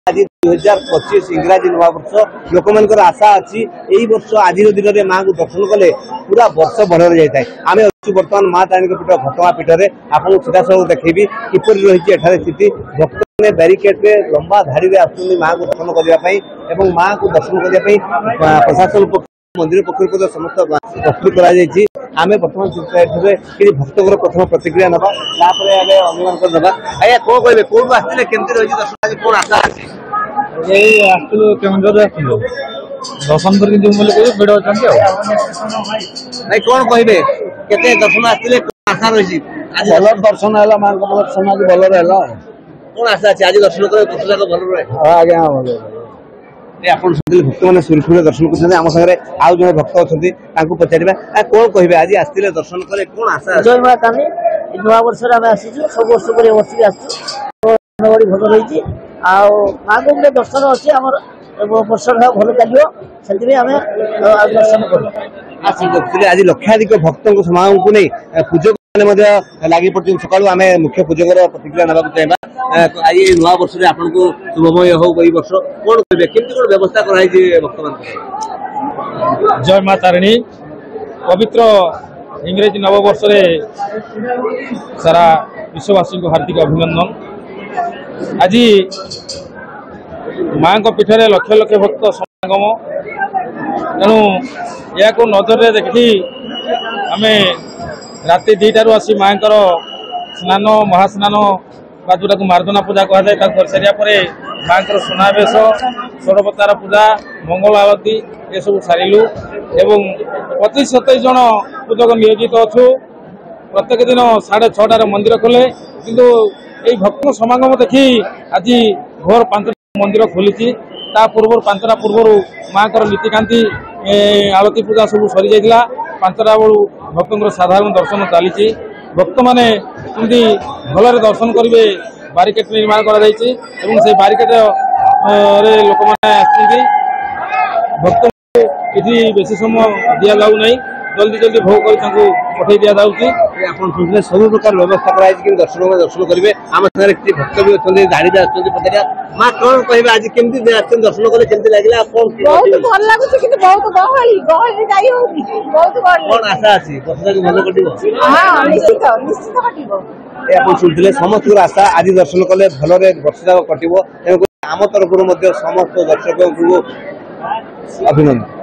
आज 2025 इंग्राजी नवा वर्ष लोक आशा अच्छी यही वर्ष आज दिन में माँ को दर्शन कले पूरा वर्ष भल जाए आम अच्छी बर्तमान माँ तारिणी पीठ घटगा पीठ में आपको सीधा सब देखी किपर रही स्थिति भक्त ने बैरिकेड में लंबा धाड़ी में आसुच्च माँ को दर्शन करने माँ को दर्शन करने प्रशासन मंदिर पक्ष समस्त प्रस्तुत आम बर्तमान कि भक्त प्रथम प्रतिक्रिया ना अनुमान करवा आज्ञा कौन कहे कौन आसते केमती रही दर्शन कौन आशा अच्छी दर्शन कर भिड़ अच्छा भाई कौन कहे के दर्शन आसते आशा रही दर्शन है माँ दर्शन आज भल रहा कौन आशा अच्छे आज दर्शन कर भल रहे आज्ञा भल आप भक्त मैंने सुरखुरी दर्शन कर आम सागर आउ जो भक्त अच्छा पचार कौन कहे आज आसते दर्शन कले कौन आशा जय माँ तारिणी नुआ वर्ष सब वर्ष पर वर्ष भी आसुड़ी भल रही माँ को दर्शन अच्छे आम वर्ष भल चलो से आम दर्शन कर आज लक्षाधिक भक्त समागम को नहीं पूजक लगी पड़ते सका आम मुख्य पूजक प्रतिक्रिया ना चाहिए आज नुआ वर्ष में आपको शुभमय हो गई वर्ष कौन कहे केमती कौन व्यवस्था कराई भक्त मान जय माँ तारिणी पवित्र इंग्रेजी नववर्ष सारा विश्ववासी को हार्दिक अभिनंदन। आज माँ पीठ में लक्ष लक्ष भक्त समागम तेणु या नजर देखी आम राति 2टारू आसी माँ स्नान महास्नान जोटा मार्दना पूजा कहुए कर सारे माँ सुनावेश षोड़पतार पूजा मंगल आरती ये सब सारू एवं 25-27 जन पूजक नियोजित अच्छु प्रत्येक दिन 6:30 मंदिर खोले किंतु यही भक्त समागम देखी आज भोर 5 मंदिर खोली पूर्व 5टा पूर्व माँ नीतिकांति आरती पूजा सब सरी जाइला 5टा बेलू भक्त साधारण दर्शन चली भक्त मैंने भल दर्शन करेंगे बारिकेड निर्माण कर बारिकेड लोक मैंने भक्त ये बेसी समय दि जाऊ ना जल्दी जल्दी भोग कर पठे दि जाऊँगी सब प्रकार व्यवस्था कराई कि दर्शन दर्शन करेंगे आम सागर किसी भक्त भी अच्छे धाड़ी पचार माँ कौन कहे आज केमती दर्शन कले केमती लगे भल लगुच बहुत गहली कौन आशा अच्छी वर्षा को भल कटिव निश्चित आप शुणुते समस्त आशा आज दर्शन कले भलरे वर्ष जाक कटिव तेणुक आम तरफ समस्त दर्शक को अभिनंदन।